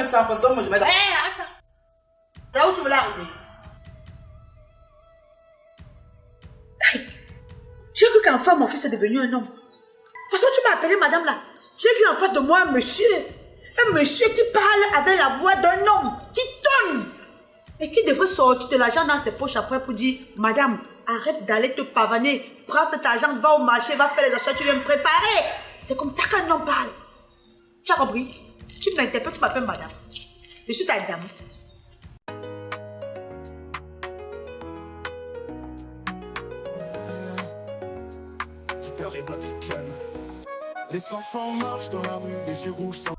100 francs, donc moi je vais dans... arrête ça. Là où tu veux l'arriver? J'ai cru qu'enfin mon fils est devenu un homme. De toute façon, tu m'as appelé madame là. J'ai vu en face de moi un monsieur. Un monsieur qui parle avec la voix d'un homme, qui tonne. Et qui devrait sortir de l'argent dans ses poches après pour dire, madame, arrête d'aller te pavaner. Prends cet argent, va au marché, va faire les achats, tu viens me préparer. C'est comme ça qu'un homme parle. Tu as compris? Tu m'interpelles, tu m'appelles madame. Je suis ta dame. Les enfants marchent dans la rue, les yeux rouges sans...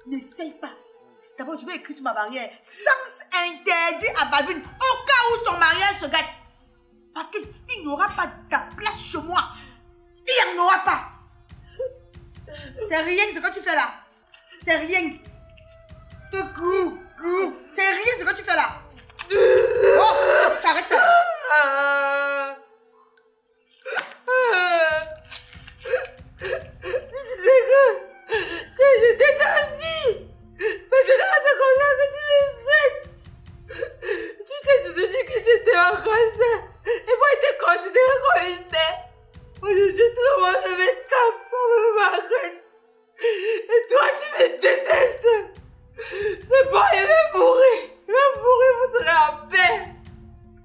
N'essaye pas. D'abord, je vais écrire sur ma barrière sens interdit à Balbine au cas où son mariage se gâte. Parce qu'il n'aura pas de place chez moi. Il n'y en aura pas. C'est rien ce que tu fais là. C'est rien. C'est rien ce que tu fais là. Oh, t'arrêtes ça. Que j'étais ta fille. Maintenant, c'est comme ça que tu me traites. Tu t'es toujours dit que j'étais en cancer. Et moi, j'étais considérée comme une mère. Aujourd'hui, tout le monde se met tape pour ma reine. Et toi, tu me détestes. C'est bon, il va mourir. Il va mourir, vous serez en paix.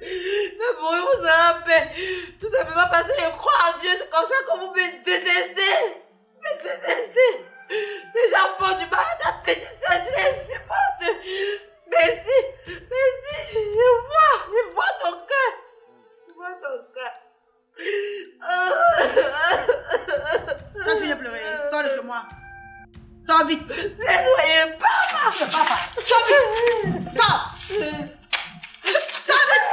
Il va mourir, vous serez en paix. Tout simplement parce que je crois en Dieu. C'est comme ça que vous me détestez. Me détestez. Les gens font du mal à ta petite soeur, je les supporte. Merci, je vois ton cœur. Je vois ton cœur. T'as fini de pleurer, sors de chez moi. Sors vite. Ne soyez pas, papa. Sors vite. Sors. Sors vite.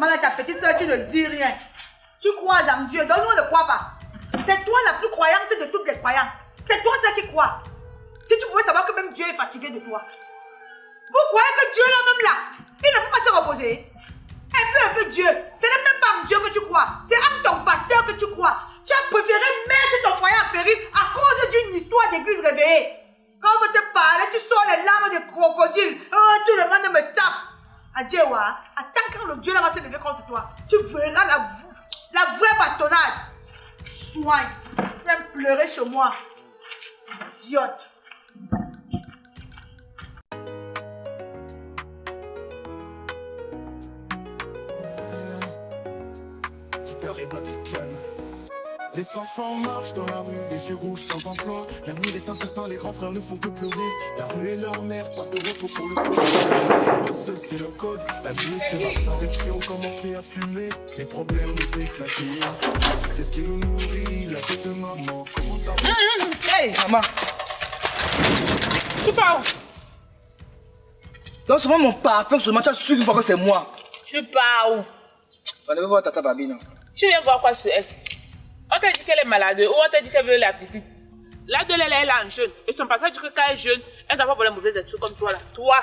seulement là, ta petite soeur, tu ne dis rien. Tu crois en Dieu, donc nous on ne croit pas. C'est toi la plus croyante de toutes les croyantes. C'est toi celle qui croit. Si tu pouvais savoir que même Dieu est fatigué de toi. Vous croyez que Dieu là même là, il ne peut pas se reposer. Un peu Dieu. Ce n'est même pas en Dieu que tu crois. C'est en ton pasteur que tu crois. Tu as préféré mettre ton foyer en péril à cause d'une histoire d'église réveillée. Quand on veut te parler, tu sors les larmes de crocodile. Oh, tout le monde me tape. Adjewa, attends quand le Dieu là va se lever contre toi. Tu verras la vraie bastonnade. Soigne. Viens pleurer chez moi. Idiote. Peur et battre le calme. Les enfants marchent dans la rue, les yeux rouges sans emploi. L'avenir est incertain, les grands frères ne font que pleurer. La rue est leur mère, pas de repos pour le fond. Le seul c'est le code, la vie sera sans réaction. Commencer à fumer, les problèmes nous éclater. C'est ce qui nous nourrit, la tête de maman commence à... Hey maman. Tu pars. Donc seulement mon parfum, seulement tu as su une fois que c'est moi. Tu pars où? On devait voir Tata Babi, non? Tu viens voir quoi sur elle? On t'a dit qu'elle est malade ou on t'a dit qu'elle veut la visite? Là, de elle est en jeune. Et son passage dit que quand elle est jeune, elle doit pas avoir les mauvais esprits comme toi là. Toi,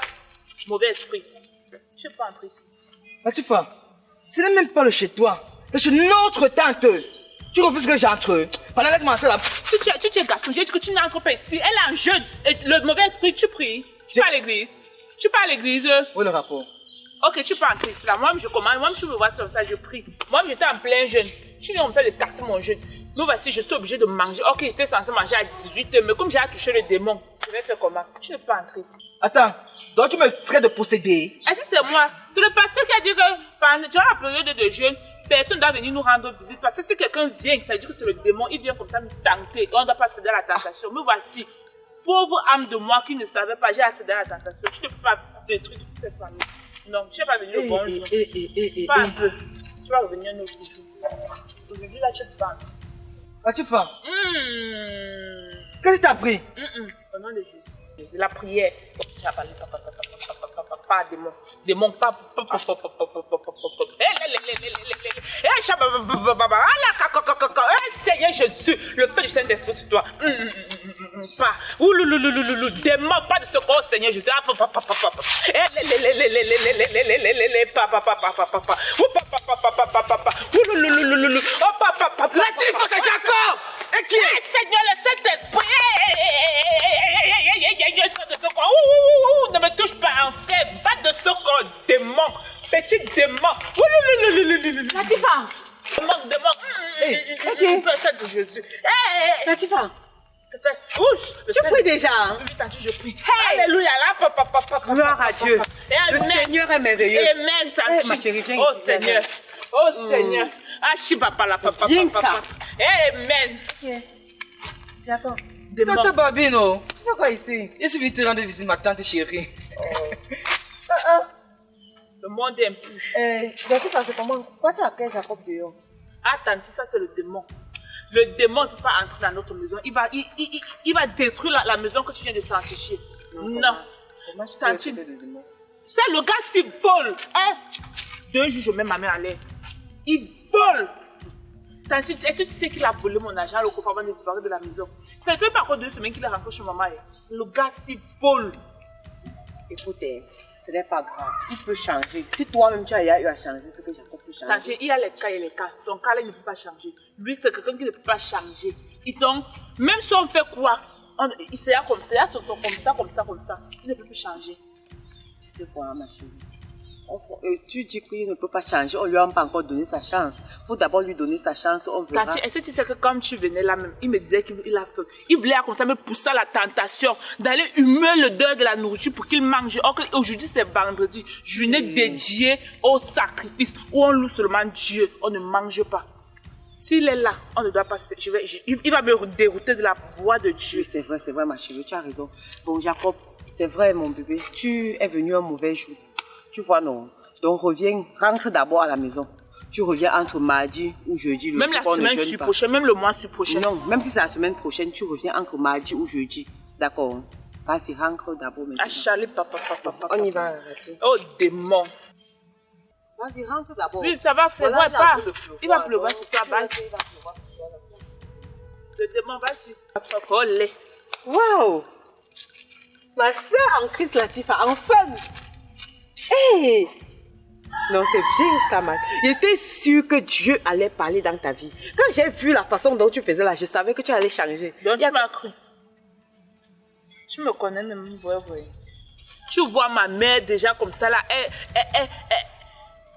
mauvais esprit. Tu peux entrer ici. Latifa, ce n'est même pas le chez toi. C'est chez notre tante. Tu refuses que j'entre. Pendant que je m'entre là. Tu es garçon, j'ai dit que tu n'entres pas ici. Elle est en jeune. Et le mauvais esprit, tu pries. Tu vas à l'église. Tu pars à l'église. Où est le rapport? Ok, tu peux entrer ici là. Moi, je commande. Moi, tu me vois comme ça, je prie. Moi, j'étais en plein jeûne. Tu viens me faire de casser mon jeûne. Nous, voici, je suis obligée de manger. Ok, j'étais censée manger à 18h, mais comme j'ai touché le démon, je vais faire comment? Tu ne peux pas entrer ici. Attends, donc tu me traites de posséder? Ah, si c'est moi. C'est le pasteur qui a dit que pendant la période de jeûne, personne ne doit venir nous rendre visite. Parce que si quelqu'un vient, ça veut dire que c'est le démon, il vient comme ça nous tenter. On ne doit pas céder à la tentation. Mais voici, pauvre âme de moi qui ne savait pas, j'ai accédé à la tentation. Tu ne peux pas détruire toute cette famille. Non, tu n'es pas venu au bon jour. Pas un peu. Tu vas revenir un autre jour. Aujourd'hui, là, tu peux pas. Latifa, qu'est-ce que tu as pris? Au nom de Jésus. La prière. Tu as parlé, pas démon. Démon, pas. Seigneur Jésus, le feu du Saint-Esprit sur toi. Pas. Démon, pas de secours, Seigneur Jésus. Latifa, c'est Jacob! Et qui est? Seigneur, le Saint-Esprit. Ne me touche pas, en fait. Va de secours, démon. Petit démon. Latifa! Démon. Peut-être de Jésus. Latifa! Tu pries déjà, hein? Oui, tantôt, je prie. Alléluia. Là, Gloire à Dieu. Le Seigneur est merveilleux. Amen, tantôt. Ma chérie, viens Oh ici, Seigneur. Oh Seigneur. Ah, papa, là, papa. Viens ça. Amen. J'attends. Démon. Tata Babi, non? Tu fais quoi ici? Je suis venu te rendre visite, ma tante chérie. Le monde est impur. Latifa, c'est comment? Pourquoi tu appelles Jacob dehors? Attends, ça c'est le démon. Le démon ne peut pas entrer dans notre maison. Il va détruire la maison que tu viens de sanctifier. Non. Tantine. C'est le gars qui vole. Hein? 2 jours, je mets ma main en l'air. Il vole. Tantine, est-ce que tu sais qu'il a volé mon argent au coffre avant de disparaître de la maison? Ça ne fait pas encore 2 semaines qu'il est rentré chez maman. Le gars qui vole. Écoutez, ce n'est pas grave. Il peut changer. Si toi-même tu as eu à changer, c'est que Jacob peut changer. Tantine, il y a les cas et les cas. Son cas là, il ne peut pas changer. Lui, c'est quelqu'un qui ne peut pas changer. Et donc, même si on fait quoi, il sera comme ça, comme ça. Il ne peut plus changer. Tu sais quoi, ma chérie? Tu dis qu'il ne peut pas changer, on lui a pas encore donné sa chance. Il faut d'abord lui donner sa chance, on verra. Tati, est-ce que tu sais que comme tu venais là même, il me disait qu'il a faim. Il voulait comme ça me pousser à la tentation d'aller humer le deuil de la nourriture pour qu'il mange. Or, aujourd'hui c'est vendredi, journée dédiée au sacrifice où on loue seulement Dieu, on ne mange pas. S'il est là, on ne doit pas... il va me dérouter de la voix de Dieu. Oui, c'est vrai ma chérie, tu as raison. Bon Jacob, c'est vrai mon bébé, tu es venu un mauvais jour. Tu vois, non. Donc, reviens, rentre d'abord à la maison. Tu reviens entre mardi ou jeudi. Même la semaine prochaine, même le mois prochain. Non, même si c'est la semaine prochaine, tu reviens entre mardi ou jeudi. D'accord. Vas-y, rentre d'abord maintenant. Ah, Charlie, papa. On y va. Oh, démon. Vas-y, rentre d'abord. Oui, ça va, c'est Voilà, vrai, pas. Il va donc, pleuvoir sur ta tu base. restes, il va pleuvoir sur toi, là. Je te demande, vas-y. Collé. Waouh! Ma soeur en Christ Latifa, enfin! Hey! Non, c'est bien ça, man. J'étais sûre que Dieu allait parler dans ta vie. Quand j'ai vu la façon dont tu faisais là, je savais que tu allais changer. Donc tu m'as cru. Tu me connais même, vrai. Tu vois ma mère déjà comme ça là,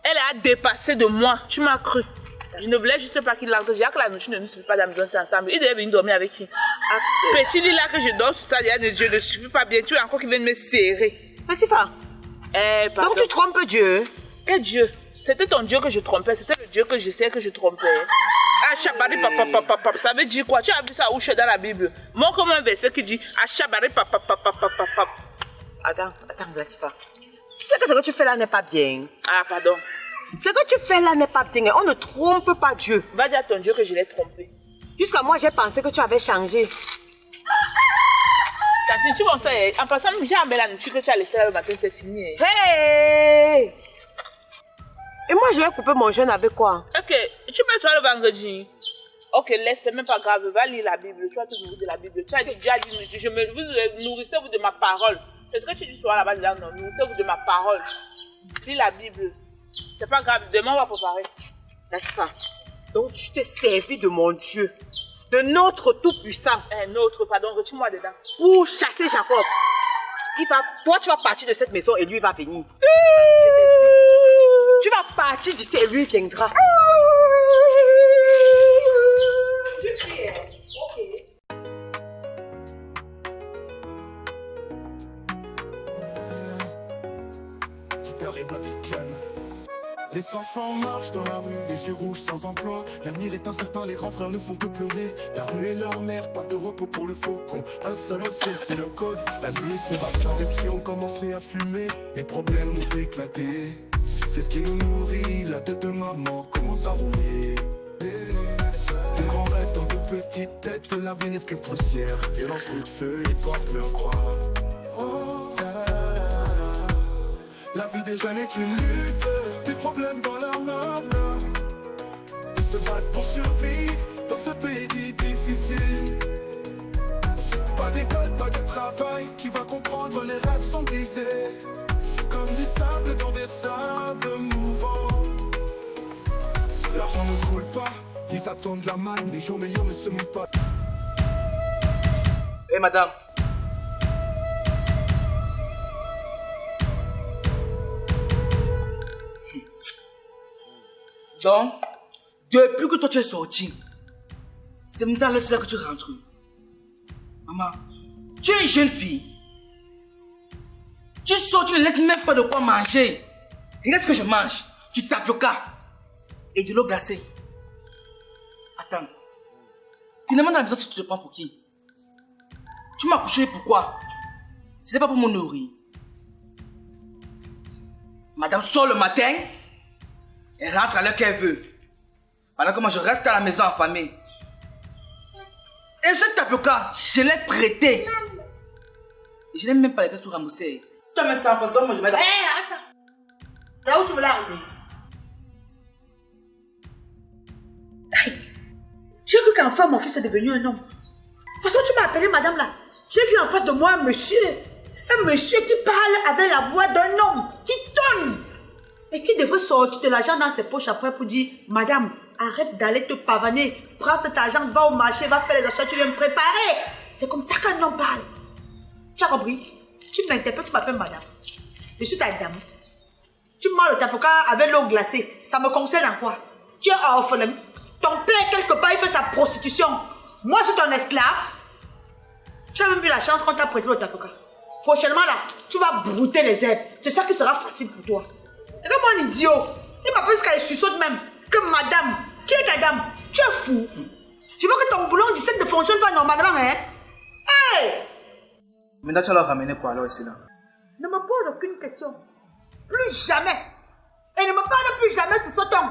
elle a dépassé de moi. Tu m'as cru. Je ne voulais juste pas qu'il l'entende. J'ai que la nourriture ne nous suffit pas dans la maison, c'est ensemble. Il devait venir dormir avec qui? Petit lit là que je dors sur ça, je ne suffis pas bien. Tu es encore qui vient de me serrer. Latifa, Pardon. donc tu trompes Dieu? Quel Dieu? C'était ton Dieu que je trompais. C'était le Dieu que je sais que je trompais. Achabari papa, ça veut dire quoi? Tu as vu ça où je suis dans la Bible? Moi, comme un verset qui dit Achabari papa. Attends, Latifa. Tu sais que ce que tu fais là n'est pas bien. Ah, pardon. Ce que tu fais là n'est pas bien. On ne trompe pas Dieu. Va dire à ton Dieu que je l'ai trompé. Jusqu'à moi, j'ai pensé que tu avais changé. Catherine, tu vas en faire. En passant, j'ai amené la nourriture que tu as laissée là le matin, c'est fini. Hey! Et moi, je vais couper mon jeûne avec quoi? Ok, tu me sois le vendredi. Ok, laisse, c'est même pas grave. Va lire la Bible. Tu vas te nourrir de la Bible. Tu as déjà dit, nourrissez-vous de ma parole. C'est ce que tu dis soir là-bas dedans, non? Nourrissez-vous de ma parole. Lis la Bible. C'est pas grave, demain on va préparer. Latifa, donc tu t'es servi de mon Dieu, de notre Tout-Puissant, Notre, pardon, retire-moi dedans. pour chasser Jacob. Toi, tu vas partir de cette maison et lui va venir. Tu vas partir d'ici et lui viendra. Peur et Vatican. Les enfants marchent dans la rue, les yeux rouges sans emploi. L'avenir est incertain, les grands frères ne font que pleurer. La rue est leur mère, pas de repos pour le faucon. Un seul seul, c'est le code. La nuit Sébastien, les petits ont commencé à fumer. Les problèmes ont éclaté. C'est ce qui nous nourrit, la tête de maman commence à rouiller. De grands rêves dans de petites têtes, l'avenir que poussière. Violence, coup de feu, et toi pleure croire. Oh, la vie des jeunes est une lutte, des problèmes dans leur âme. Ils se battent pour survivre dans ce pays dit difficile. Pas d'école, pas de travail, qui va comprendre, les rêves sont brisés. Comme du sable dans des sables mouvants. L'argent ne coule pas, ils attendent la manne, les jours meilleurs ne se mouillent pas. Hé madame. Donc, depuis que toi tu es sorti, c'est maintenant là que tu rentres. Maman, tu es une jeune fille. Tu sors, tu ne laisses même pas de quoi manger. Regarde ce que je mange. Du tapioca et de l'eau glacée. Attends. Finalement, dans la maison, si tu te prends pour qui? Tu m'as couché pourquoi? Ce n'est pas pour me nourrir. Madame sort le matin. Elle rentre à l'heure qu'elle veut. Pendant que moi je reste à la maison affamée. Et ce tapioca, je l'ai prêté. Et je n'ai même pas les pièces pour rembourser. Toi, mais ça, donne moi je mets dans... Hé, attends. Là où tu voulais arriver? J'ai cru qu'enfin mon fils est devenu un homme. De toute façon, tu m'as appelé madame là. J'ai vu en face de moi un monsieur. Un monsieur qui parle avec la voix d'un homme, qui tonne. Et qui devrait sortir de l'argent dans ses poches après pour dire, madame, arrête d'aller te pavaner. Prends cet argent, va au marché, va faire les achats, tu viens me préparer. C'est comme ça qu'un homme parle. Tu as compris? Tu m'interpelles, tu m'appelles madame. Je suis ta dame. Tu manges le tapioca avec l'eau glacée. Ça me concerne en quoi? Tu es orphelin. Ton père, quelque part, il fait sa prostitution. Moi, je suis ton esclave. Tu as même eu la chance qu'on t'a prêté le tapioca. Prochainement, là, tu vas brouter les herbes. C'est ça qui sera facile pour toi. Regarde-moi un idiot. Il m'appelle jusqu'à suçote même. Que madame. Qui est ta dame? Tu es fou. Je veux que ton boulon 17 ne fonctionne pas normalement, hein? Hey! Maintenant, tu vas leur ramener quoi alors ici là? Ne me pose aucune question. Plus jamais. Et ne me parle plus jamais sur ce ton.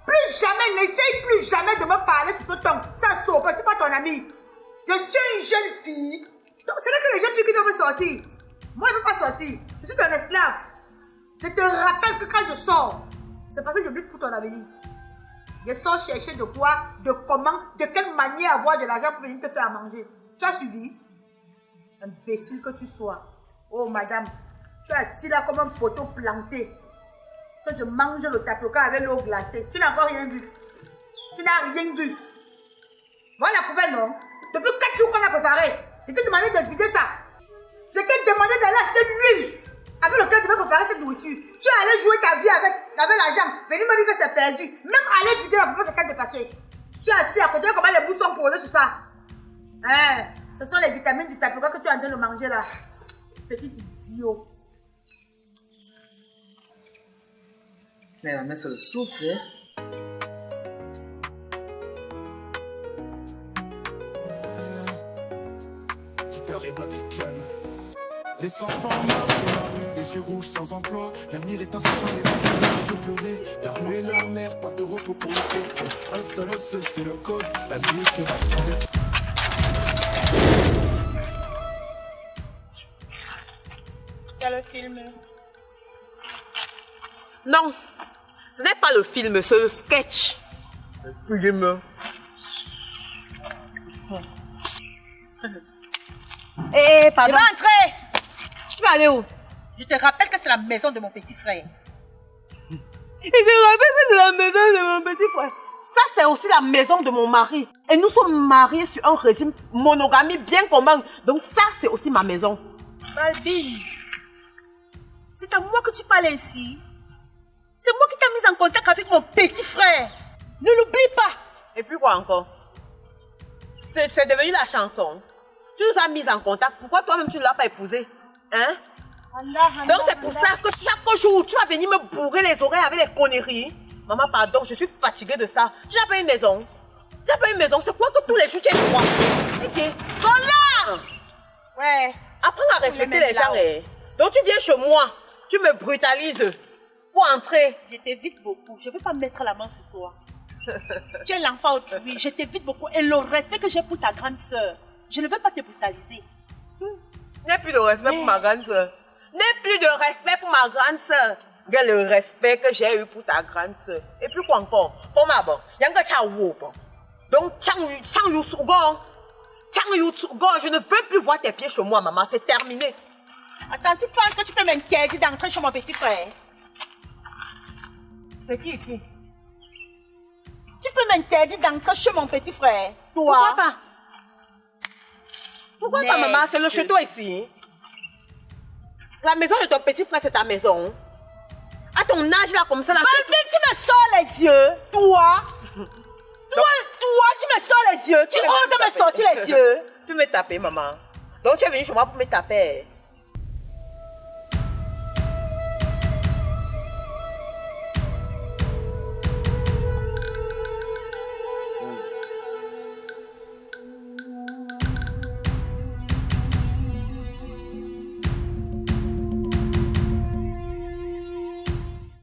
Plus jamais, n'essaye plus jamais de me parler sur ce ton. Ça sort, je ne suis pas ton ami. Je suis une jeune fille. Donc, c'est là que les jeunes filles qui doivent sortir. Moi, je ne peux pas sortir. Je suis ton esclave. Je te rappelle que quand je sors, c'est parce que je lutte pour ton avenir. Je sors chercher de quoi, de comment, de quelle manière avoir de l'argent pour venir te faire à manger. Tu as suivi? Imbécile que tu sois. Oh madame, tu es assis là comme un poteau planté. Que je mange le tapioca avec l'eau glacée. Tu n'as encore rien vu. Tu n'as rien vu. Voilà la poubelle, non? Depuis 4 jours qu'on a préparé. Je t'ai demandé de vider ça. Je t'ai demandé d'aller acheter l'huile avec lequel tu vas préparer cette nourriture. Tu es allé jouer ta vie avec l'argent. Venez me dire que c'est perdu. Même aller vider la poubelle, c'est qu'elle dépassée. Tu es assis à côté, comment les bouts sont posés sur ça. Hein? Ce sont les vitamines du tapioca que tu es en train de manger là. Petit idiot. Mais la mère, c'est le souffle, hein. Et battre calme. Les enfants marchent dans la rue, les yeux rouges sans emploi. L'avenir est incertain, les enfants ne font que pleurer. La rue est leur mère, pas de repos pour le faux. Un seul, c'est le code. La vie sera sans les... C'est le film. Non, ce n'est pas le film, c'est le sketch. Le film. Eh, pardon. Je vais entrer. Tu vas aller où? Je te rappelle que c'est la maison de mon petit frère. Et je rappelle que c'est la maison de mon petit frère. Ça, c'est aussi la maison de mon mari. Et nous sommes mariés sur un régime monogamie bien commun. Donc ça, c'est aussi ma maison. Balbine, c'est à moi que tu parles ainsi. C'est moi qui t'ai mise en contact avec mon petit frère. Ne l'oublie pas. Et puis quoi encore? C'est devenu la chanson. Tu nous as mis en contact. Pourquoi toi-même tu ne l'as pas épousé? Hein? Donc c'est pour ça que chaque jour tu vas venir me bourrer les oreilles avec les conneries. Maman, pardon, je suis fatiguée de ça. Tu n'as pas une maison. Tu n'as pas une maison. C'est quoi que tous les jours tu es droit? Ok. Voilà! Ouais. Apprends à respecter les gens. Donc tu viens chez moi. Tu me brutalises. Pour entrer. Je t'évite beaucoup. Je ne veux pas mettre la main sur toi. Tu es l'enfant autrui. Je t'évite beaucoup. Et le respect que j'ai pour ta grande sœur, je ne veux pas te brutaliser. N'ai plus de respect pour ma grande sœur. N'ai plus de respect pour ma grande sœur. Regarde le respect que j'ai eu pour ta grande sœur. Et puis quoi encore? Pour ma bonne, il y a un gars qui a oublié. Donc, Chang Yusugo, je ne veux plus voir tes pieds chez moi, maman. C'est terminé. Attends, tu penses que tu peux m'interdire d'entrer chez mon petit frère? C'est qui ici? Tu peux m'interdire d'entrer chez mon petit frère? Toi? Pourquoi pas? Pourquoi pas, maman? C'est le chez toi ici. La maison de ton petit frère, c'est ta maison. À ton âge, là, comme ça, là... Balbine, tu me sors les yeux. Toi, tu me sors les yeux. Tu oses me sortir les yeux. Tu me tapes, maman. Donc, tu es venue chez moi pour me taper.